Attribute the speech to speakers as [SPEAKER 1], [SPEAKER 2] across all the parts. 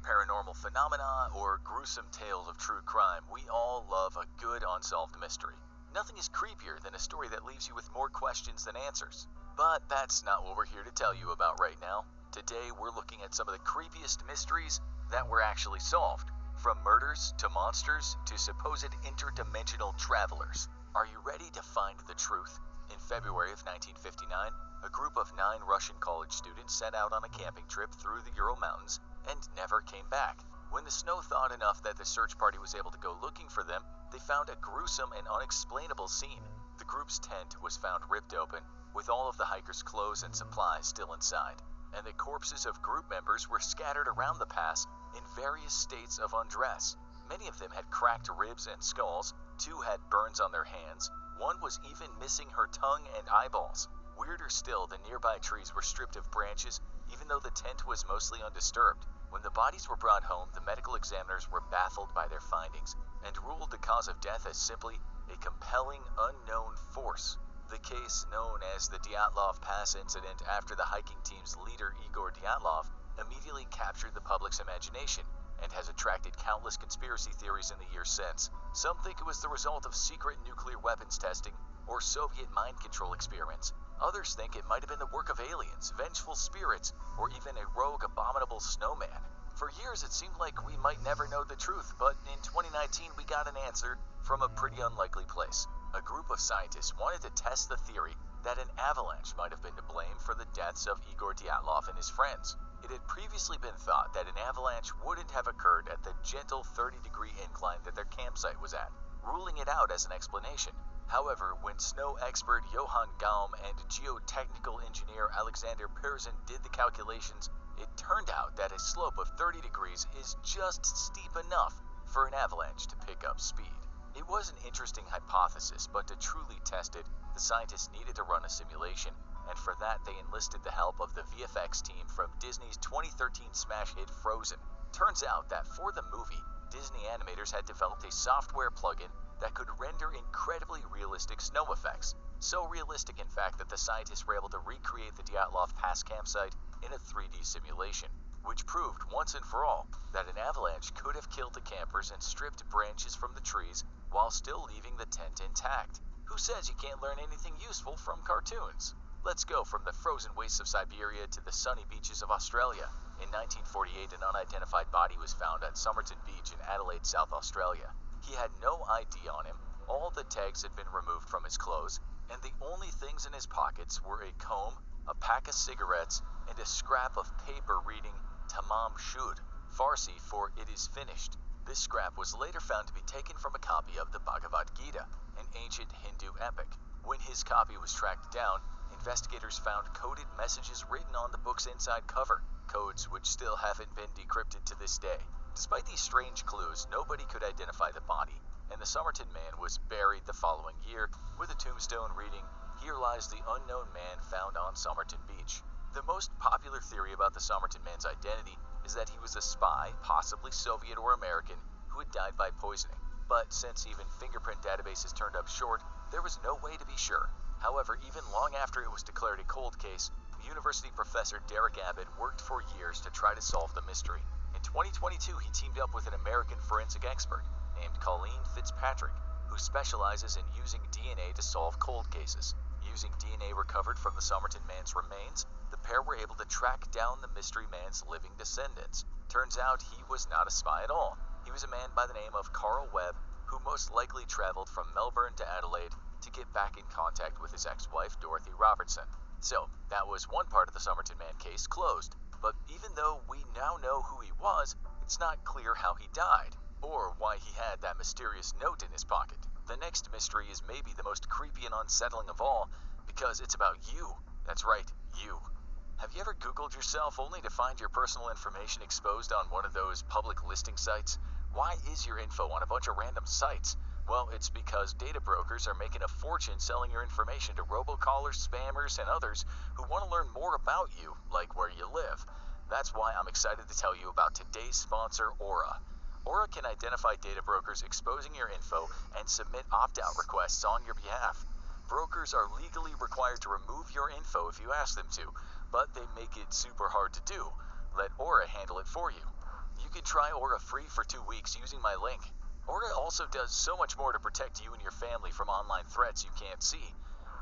[SPEAKER 1] paranormal phenomena, or gruesome tales of true crime, we all love a good unsolved mystery. Nothing is creepier than a story that leaves you with more questions than answers. But that's not what we're here to tell you about right now. Today, we're looking at some of the creepiest mysteries that were actually solved. From murders to monsters to supposed interdimensional travelers. Are you ready to find the truth? In February of 1959, a group of 9 Russian college students set out on a camping trip through the Ural Mountains and never came back. When the snow thawed enough that the search party was able to go looking for them, they found a gruesome and unexplainable scene. The group's tent was found ripped open, with all of the hikers' clothes and supplies still inside, and the corpses of group members were scattered around the pass in various states of undress. Many of them had cracked ribs and skulls, 2 had burns on their hands, 1 was even missing her tongue and eyeballs. Weirder still, the nearby trees were stripped of branches, even though the tent was mostly undisturbed. When the bodies were brought home, the medical examiners were baffled by their findings and ruled the cause of death as simply a compelling unknown force. The case, known as the Dyatlov Pass incident after the hiking team's leader Igor Dyatlov, immediately captured the public's imagination and has attracted countless conspiracy theories in the years since. Some think it was the result of secret nuclear weapons testing or Soviet mind control experiments. Others think it might have been the work of aliens, vengeful spirits, or even a rogue abominable snowman. For years it seemed like we might never know the truth, but in 2019 we got an answer from a pretty unlikely place. A group of scientists wanted to test the theory that an avalanche might have been to blame for the deaths of Igor Dyatlov and his friends. It had previously been thought that an avalanche wouldn't have occurred at the gentle 30-degree incline that their campsite was at, ruling it out as an explanation. However, when snow expert Johann Gaum and geotechnical engineer Alexander Perzin did the calculations, it turned out that a slope of 30 degrees is just steep enough for an avalanche to pick up speed. It was an interesting hypothesis, but to truly test it, the scientists needed to run a simulation, and for that they enlisted the help of the VFX team from Disney's 2013 smash hit Frozen. Turns out that for the movie, Disney animators had developed a software plugin that could render incredibly realistic snow effects. So realistic, in fact, that the scientists were able to recreate the Dyatlov Pass campsite in a 3D simulation, which proved once and for all that an avalanche could have killed the campers and stripped branches from the trees while still leaving the tent intact. Who says you can't learn anything useful from cartoons? Let's go from the frozen wastes of Siberia to the sunny beaches of Australia. In 1948, an unidentified body was found at Somerton Beach in Adelaide, South Australia. He had no ID on him, all the tags had been removed from his clothes, and the only things in his pockets were a comb, a pack of cigarettes, and a scrap of paper reading Tamam Shud, Farsi for "it is finished." This scrap was later found to be taken from a copy of the Bhagavad Gita, an ancient Hindu epic. When his copy was tracked down, investigators found coded messages written on the book's inside cover, codes which still haven't been decrypted to this day. Despite these strange clues, nobody could identify the body, and the Somerton man was buried the following year with a tombstone reading, "Here lies the unknown man found on Somerton Beach." The most popular theory about the Somerton man's identity is that he was a spy, possibly Soviet or American, who had died by poisoning. But since even fingerprint databases turned up short, there was no way to be sure. However, even long after it was declared a cold case, university professor Derek Abbott worked for years to try to solve the mystery. In 2022, he teamed up with an American forensic expert named Colleen Fitzpatrick, who specializes in using DNA to solve cold cases. Using DNA recovered from the Somerton man's remains, the pair were able to track down the mystery man's living descendants. Turns out he was not a spy at all. He was a man by the name of Carl Webb, who most likely traveled from Melbourne to Adelaide to get back in contact with his ex-wife, Dorothy Robertson. So, that was one part of the Somerton man case closed. But even though we now know who he was, it's not clear how he died, or why he had that mysterious note in his pocket. The next mystery is maybe the most creepy and unsettling of all, because it's about you. That's right, you. Have you ever Googled yourself only to find your personal information exposed on one of those public listing sites? Why is your info on a bunch of random sites? Well, it's because data brokers are making a fortune selling your information to robocallers, spammers, and others who want to learn more about you, like where you live. That's why I'm excited to tell you about today's sponsor, Aura. Aura can identify data brokers exposing your info and submit opt-out requests on your behalf. Brokers are legally required to remove your info if you ask them to, but they make it super hard to do. Let Aura handle it for you. You can try Aura free for 2 weeks using my link. Aura also does so much more to protect you and your family from online threats you can't see.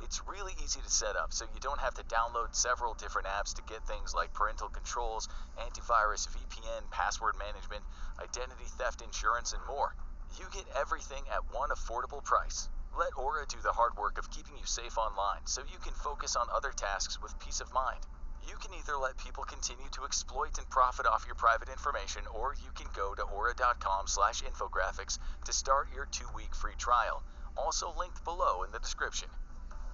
[SPEAKER 1] It's really easy to set up, so you don't have to download several different apps to get things like parental controls, antivirus, VPN, password management, identity theft insurance, and more. You get everything at one affordable price. Let Aura do the hard work of keeping you safe online, so you can focus on other tasks with peace of mind. You can either let people continue to exploit and profit off your private information, or you can go to aura.com/infographics to start your 2-week free trial, also linked below in the description.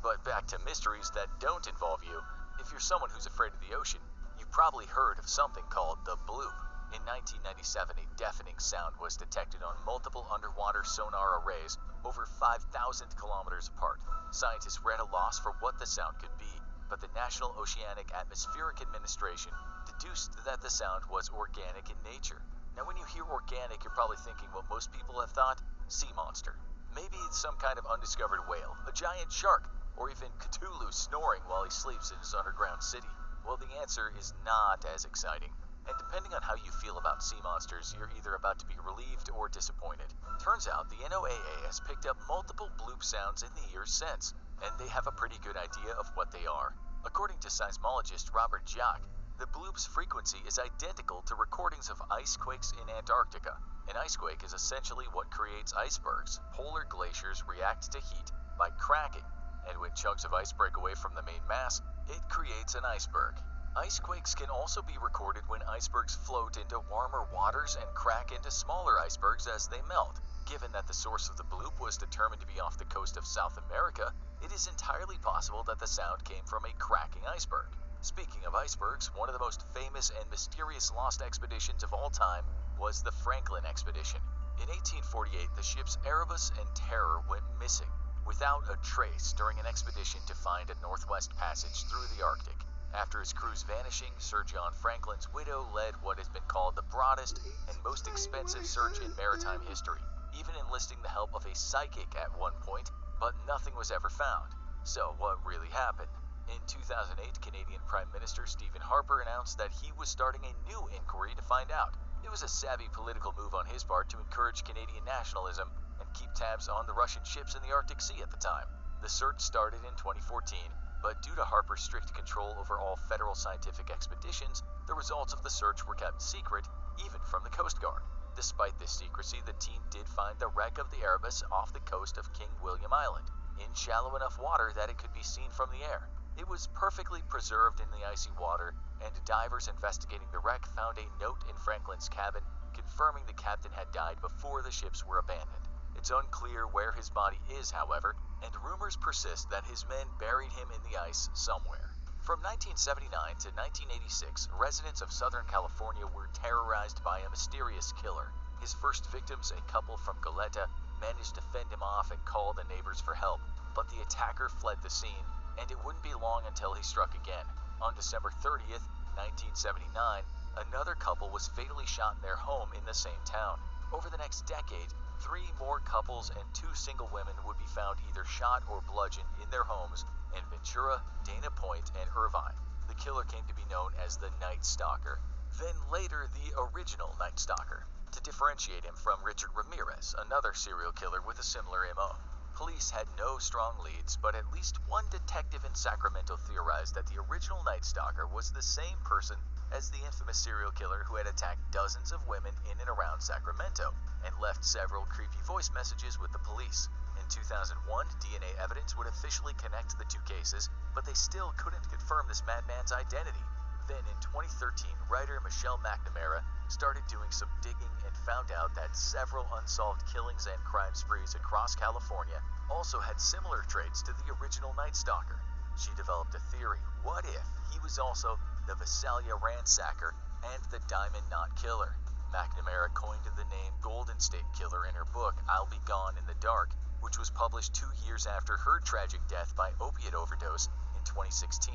[SPEAKER 1] But back to mysteries that don't involve you. If you're someone who's afraid of the ocean, you've probably heard of something called the bloop. In 1997, a deafening sound was detected on multiple underwater sonar arrays over 5,000 kilometers apart. Scientists were at a loss for what the sound could be, but the National Oceanic Atmospheric Administration deduced that the sound was organic in nature. Now, when you hear organic, you're probably thinking what most people have thought: sea monster. Maybe it's some kind of undiscovered whale, a giant shark, or even Cthulhu snoring while he sleeps in his underground city. Well, the answer is not as exciting. And depending on how you feel about sea monsters, you're either about to be relieved or disappointed. Turns out the NOAA has picked up multiple bloop sounds in the years since, and they have a pretty good idea of what they are. According to seismologist Robert Jacques, the bloop's frequency is identical to recordings of ice quakes in Antarctica. An ice quake is essentially what creates icebergs. Polar glaciers react to heat by cracking, and when chunks of ice break away from the main mass, it creates an iceberg. Ice quakes can also be recorded when icebergs float into warmer waters and crack into smaller icebergs as they melt. Given that the source of the bloop was determined to be off the coast of South America, it is entirely possible that the sound came from a cracking iceberg. Speaking of icebergs, one of the most famous and mysterious lost expeditions of all time was the Franklin expedition. In 1848, the ships Erebus and Terror went missing without a trace during an expedition to find a northwest passage through the Arctic. After his crew's vanishing, Sir John Franklin's widow led what has been called the broadest and most expensive search in maritime history, even enlisting the help of a psychic at one point, but nothing was ever found. So what really happened? In 2008, Canadian Prime Minister Stephen Harper announced that he was starting a new inquiry to find out. It was a savvy political move on his part to encourage Canadian nationalism and keep tabs on the Russian ships in the Arctic Sea at the time. The search started in 2014, but due to Harper's strict control over all federal scientific expeditions, the results of the search were kept secret, even from the Coast Guard. Despite this secrecy, the team did find the wreck of the Erebus off the coast of King William Island, in shallow enough water that it could be seen from the air. It was perfectly preserved in the icy water, and divers investigating the wreck found a note in Franklin's cabin confirming the captain had died before the ships were abandoned. It's unclear where his body is, however, and rumors persist that his men buried him in the ice somewhere. From 1979 to 1986, residents of Southern California were terrorized by a mysterious killer. His first victims, a couple from Goleta, managed to fend him off and call the neighbors for help, but the attacker fled the scene, and it wouldn't be long until he struck again. On December 30th, 1979, another couple was fatally shot in their home in the same town. Over the next decade, 3 more couples and 2 single women would be found either shot or bludgeoned in their homes in Ventura, Dana Point, and Irvine. The killer came to be known as the Night Stalker, then later the original Night Stalker, to differentiate him from Richard Ramirez, another serial killer with a similar MO. Police had no strong leads, but at least one detective in Sacramento theorized that the original Night Stalker was the same person as the infamous serial killer who had attacked dozens of women in and around Sacramento, and left several creepy voice messages with the police. In 2001, DNA evidence would officially connect the 2 cases, but they still couldn't confirm this madman's identity. Then in 2013, writer Michelle McNamara started doing some digging and found out that several unsolved killings and crime sprees across California also had similar traits to the original Night Stalker. She developed a theory: what if he was also the Visalia ransacker and the Diamond Knot Killer? McNamara coined the name Golden State Killer in her book I'll Be Gone in the Dark, which was published 2 years after her tragic death by opiate overdose in 2016.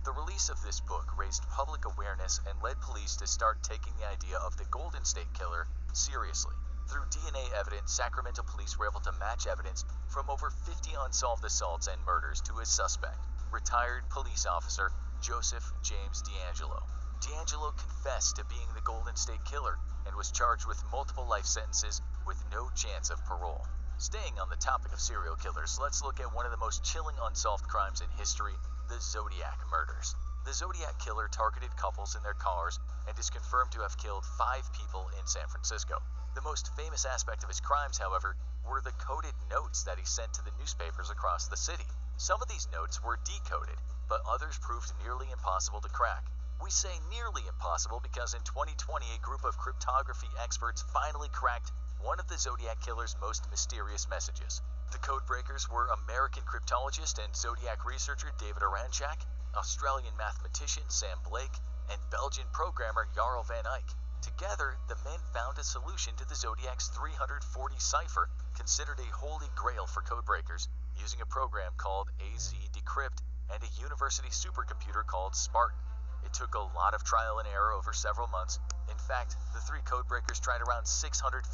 [SPEAKER 1] The release of this book raised public awareness and led police to start taking the idea of the Golden State Killer seriously. Through DNA evidence, Sacramento police were able to match evidence from over 50 unsolved assaults and murders to his suspect, retired police officer Joseph James D'Angelo. D'Angelo confessed to being the Golden State Killer and was charged with multiple life sentences with no chance of parole. Staying on the topic of serial killers, let's look at one of the most chilling unsolved crimes in history, the Zodiac murders. The Zodiac Killer targeted couples in their cars and is confirmed to have killed 5 people in San Francisco. The most famous aspect of his crimes, however, were the coded notes that he sent to the newspapers across the city. Some of these notes were decoded, but others proved nearly impossible to crack. We say nearly impossible because in 2020, a group of cryptography experts finally cracked one of the Zodiac Killer's most mysterious messages. The codebreakers were American cryptologist and Zodiac researcher David Oranchak, Australian mathematician Sam Blake, and Belgian programmer Jarl van Eyck. Together, the men found a solution to the Zodiac's 340 cipher, considered a holy grail for codebreakers, using a program called AZ Decrypt and a university supercomputer called Spartan. It took a lot of trial and error over several months. In fact, the 3 codebreakers tried around 650,000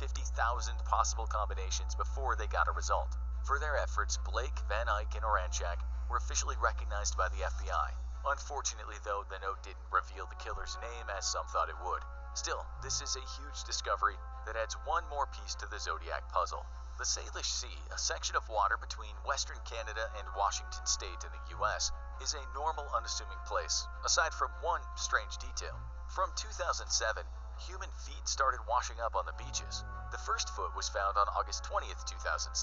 [SPEAKER 1] possible combinations before they got a result. For their efforts, Blake, Van Eyck, and Oranchak were officially recognized by the FBI. Unfortunately, though, the note didn't reveal the killer's name as some thought it would. Still, this is a huge discovery that adds one more piece to the Zodiac puzzle. The Salish Sea, a section of water between Western Canada and Washington State in the US, is a normal, unassuming place, aside from one strange detail. From 2007, human feet started washing up on the beaches. The first foot was found on August 20th, 2007,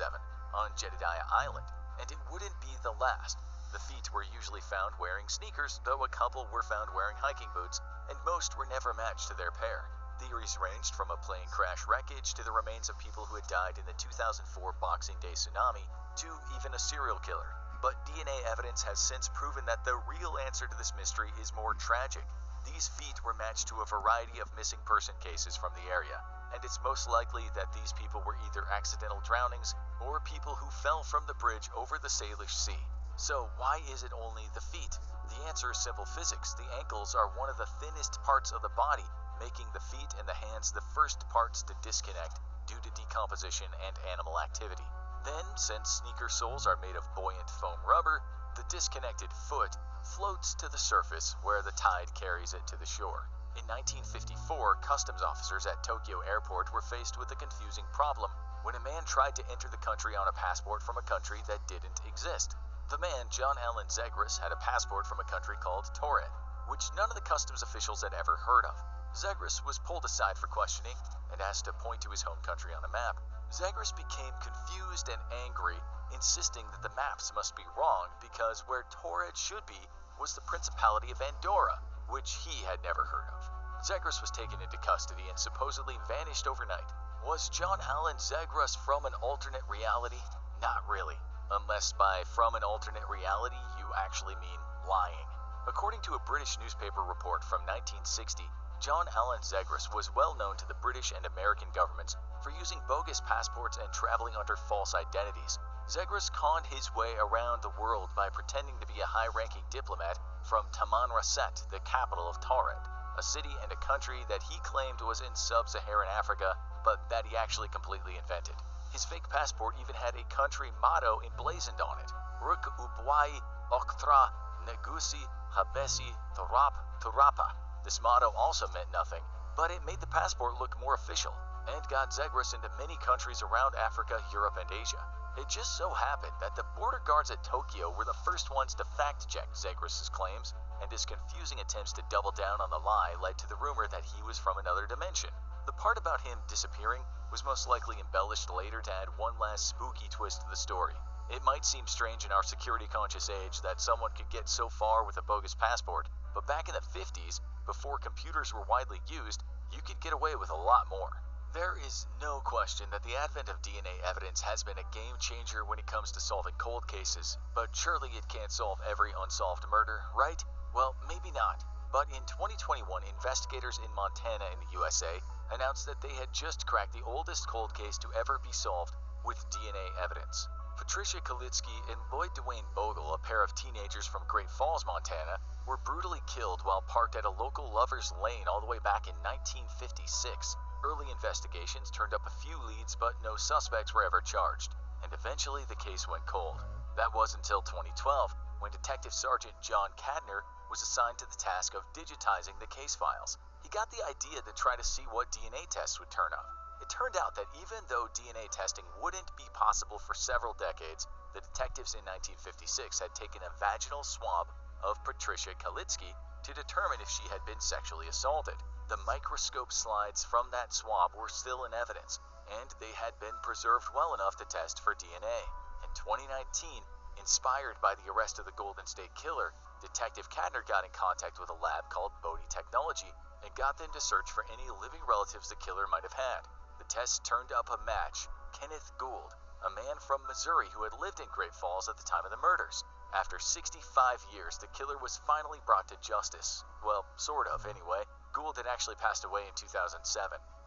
[SPEAKER 1] on Jedediah Island, and it wouldn't be the last. The feet were usually found wearing sneakers, though a couple were found wearing hiking boots, and most were never matched to their pair. Theories ranged from a plane crash wreckage to the remains of people who had died in the 2004 Boxing Day tsunami, to even a serial killer. But DNA evidence has since proven that the real answer to this mystery is more tragic. These feet were matched to a variety of missing person cases from the area, and it's most likely that these people were either accidental drownings or people who fell from the bridge over the Salish Sea. So why is it only the feet? The answer is simple physics. The ankles are one of the thinnest parts of the body, making the feet and the hands the first parts to disconnect due to decomposition and animal activity. Then, since sneaker soles are made of buoyant foam rubber, the disconnected foot floats to the surface where the tide carries it to the shore. In 1954, customs officers at Tokyo Airport were faced with a confusing problem when a man tried to enter the country on a passport from a country that didn't exist. The man, John Allen Zegras, had a passport from a country called Taured, which none of the customs officials had ever heard of. Zegras was pulled aside for questioning and asked to point to his home country on a map. Zegras became confused and angry, insisting that the maps must be wrong because where Taured should be was the Principality of Andorra, which he had never heard of. Zegras was taken into custody and supposedly vanished overnight. Was John Allen Zegras from an alternate reality? Not really. Unless by from an alternate reality you actually mean lying. According to a British newspaper report from 1960, John Allen Zegras was well known to the British and American governments for using bogus passports and traveling under false identities. Zegras conned his way around the world by pretending to be a high-ranking diplomat from Tamanrasset, the capital of Taured, a city and a country that he claimed was in sub-Saharan Africa, but that he actually completely invented. His fake passport even had a country motto emblazoned on it: Ruk Ubwai Oktra Negusi Habesi Torap Turapa. This motto also meant nothing, but it made the passport look more official, and got Zegras into many countries around Africa, Europe, and Asia. It just so happened that the border guards at Tokyo were the first ones to fact-check Zegras' claims, and his confusing attempts to double down on the lie led to the rumor that he was from another dimension. The part about him disappearing was most likely embellished later to add one last spooky twist to the story. It might seem strange in our security-conscious age that someone could get so far with a bogus passport, but back in the 50s, before computers were widely used, you could get away with a lot more. There is no question that the advent of DNA evidence has been a game-changer when it comes to solving cold cases, but surely it can't solve every unsolved murder, right? Well, maybe not. But in 2021, investigators in Montana in the USA announced that they had just cracked the oldest cold case to ever be solved with DNA evidence. Patricia Kalitsky and Lloyd Dwayne Bogle, a pair of teenagers from Great Falls, Montana, were brutally killed while parked at a local lover's lane all the way back in 1956. Early investigations turned up a few leads, but no suspects were ever charged, and eventually the case went cold. That was until 2012, when Detective Sergeant John Cadner was assigned to the task of digitizing the case files. He got the idea to try to see what DNA tests would turn up. It turned out that even though DNA testing wouldn't be possible for several decades, the detectives in 1956 had taken a vaginal swab of Patricia Kalitsky to determine if she had been sexually assaulted. The microscope slides from that swab were still in evidence, and they had been preserved well enough to test for DNA. In 2019, inspired by the arrest of the Golden State Killer, Detective Cadner got in contact with a lab called Bodhi Technology and got them to search for any living relatives the killer might have had. The test turned up a match: Kenneth Gould, a man from Missouri who had lived in Great Falls at the time of the murders. After 65 years, the killer was finally brought to justice. Well, sort of, anyway. Gould had actually passed away in 2007.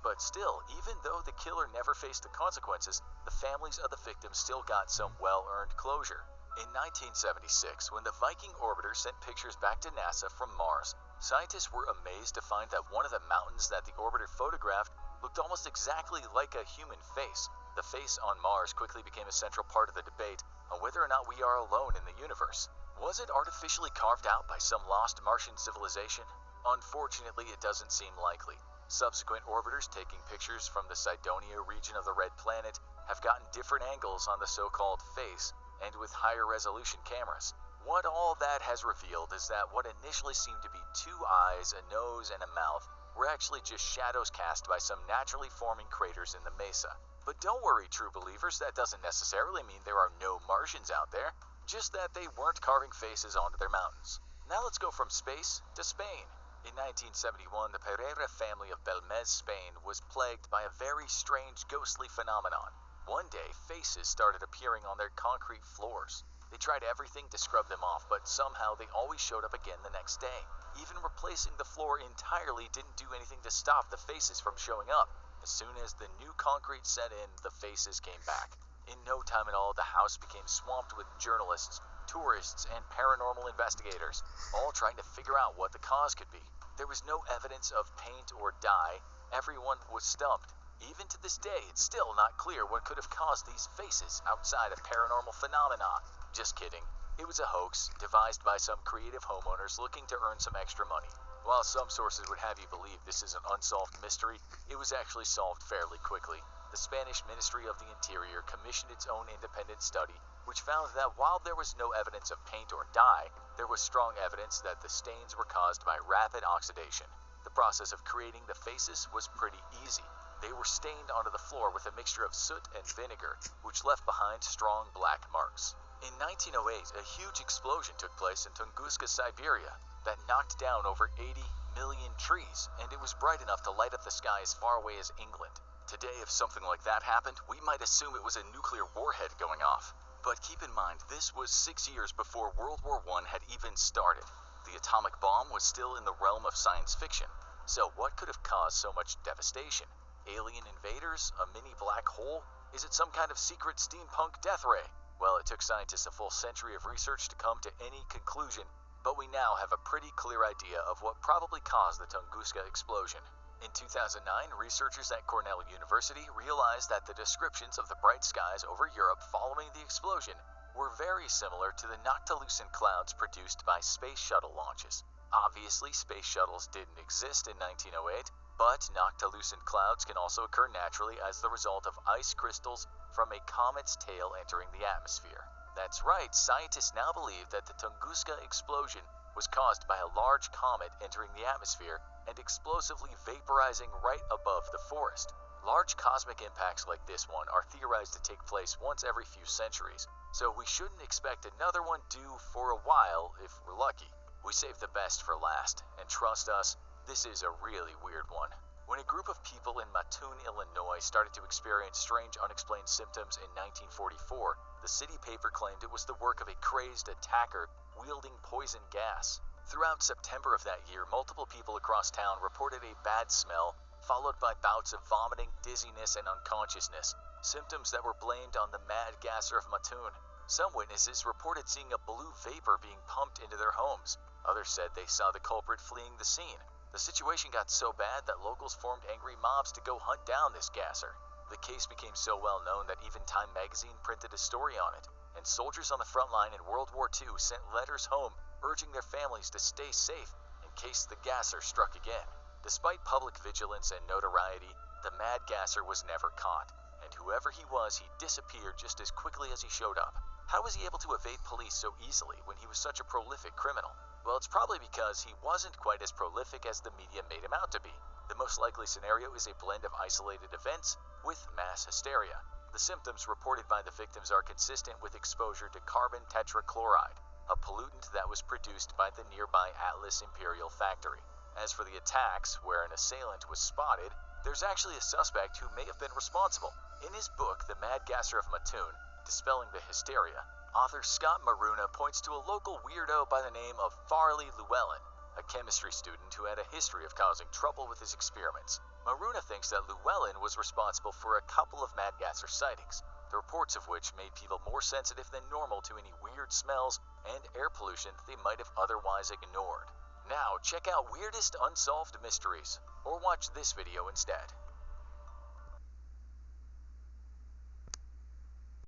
[SPEAKER 1] But still, even though the killer never faced the consequences, the families of the victims still got some well-earned closure. In 1976, when the Viking orbiter sent pictures back to NASA from Mars, scientists were amazed to find that one of the mountains that the orbiter photographed looked almost exactly like a human face. The face on Mars quickly became a central part of the debate on whether or not we are alone in the universe. Was it artificially carved out by some lost Martian civilization? Unfortunately, it doesn't seem likely. Subsequent orbiters taking pictures from the Cydonia region of the Red Planet have gotten different angles on the so-called face and with higher resolution cameras. What all that has revealed is that what initially seemed to be two eyes, a nose, and a mouth were actually just shadows cast by some naturally forming craters in the mesa. But don't worry, true believers, that doesn't necessarily mean there are no Martians out there, just that they weren't carving faces onto their mountains. Now let's go from space to Spain. In 1971, the Pereira family of Belmez, Spain, was plagued by a very strange ghostly phenomenon. One day, faces started appearing on their concrete floors. They tried everything to scrub them off, but somehow they always showed up again the next day. Even replacing the floor entirely didn't do anything to stop the faces from showing up. As soon as the new concrete set in, the faces came back. In no time at all, the house became swamped with journalists, tourists, and paranormal investigators, all trying to figure out what the cause could be. There was no evidence of paint or dye. Everyone was stumped. Even to this day, it's still not clear what could have caused these faces outside of paranormal phenomena. Just kidding. It was a hoax, devised by some creative homeowners looking to earn some extra money. While some sources would have you believe this is an unsolved mystery, it was actually solved fairly quickly. The Spanish Ministry of the Interior commissioned its own independent study, which found that while there was no evidence of paint or dye, there was strong evidence that the stains were caused by rapid oxidation. The process of creating the faces was pretty easy. They were stained onto the floor with a mixture of soot and vinegar, which left behind strong black marks. In 1908, a huge explosion took place in Tunguska, Siberia, that knocked down over 80 million trees, and it was bright enough to light up the sky as far away as England. Today, if something like that happened, we might assume it was a nuclear warhead going off. But keep in mind, this was 6 years before World War I had even started. The atomic bomb was still in the realm of science fiction. So what could have caused so much devastation? Alien invaders? A mini black hole? Is it some kind of secret steampunk death ray? Well, it took scientists a full century of research to come to any conclusion, but we now have a pretty clear idea of what probably caused the Tunguska explosion. In 2009, researchers at Cornell University realized that the descriptions of the bright skies over Europe following the explosion were very similar to the noctilucent clouds produced by space shuttle launches. Obviously, space shuttles didn't exist in 1908, but noctilucent clouds can also occur naturally as the result of ice crystals from a comet's tail entering the atmosphere. That's right, scientists now believe that the Tunguska explosion was caused by a large comet entering the atmosphere and explosively vaporizing right above the forest. Large cosmic impacts like this one are theorized to take place once every few centuries, so we shouldn't expect another one due for a while if we're lucky. We save the best for last, and trust us, this is a really weird one. When a group of people in Mattoon, Illinois started to experience strange unexplained symptoms in 1944, the city paper claimed it was the work of a crazed attacker wielding poison gas. Throughout September of that year, multiple people across town reported a bad smell, followed by bouts of vomiting, dizziness, and unconsciousness, symptoms that were blamed on the mad gasser of Mattoon. Some witnesses reported seeing a blue vapor being pumped into their homes. Others said they saw the culprit fleeing the scene. The situation got so bad that locals formed angry mobs to go hunt down this gasser. The case became so well known that even Time magazine printed a story on it, and soldiers on the front line in World War II sent letters home urging their families to stay safe in case the gasser struck again. Despite public vigilance and notoriety, the mad gasser was never caught, and whoever he was, he disappeared just as quickly as he showed up. How was he able to evade police so easily when he was such a prolific criminal? Well, it's probably because he wasn't quite as prolific as the media made him out to be. The most likely scenario is a blend of isolated events with mass hysteria. The symptoms reported by the victims are consistent with exposure to carbon tetrachloride, a pollutant that was produced by the nearby Atlas Imperial factory. As for the attacks, where an assailant was spotted, there's actually a suspect who may have been responsible. In his book, The Mad Gasser of Mattoon, Dispelling the Hysteria, author Scott Maruna points to a local weirdo by the name of Farley Llewellyn, a chemistry student who had a history of causing trouble with his experiments. Maruna thinks that Llewellyn was responsible for a couple of mad gasser sightings, the reports of which made people more sensitive than normal to any weird smells and air pollution they might have otherwise ignored. Now check out Weirdest Unsolved Mysteries, or watch this video instead.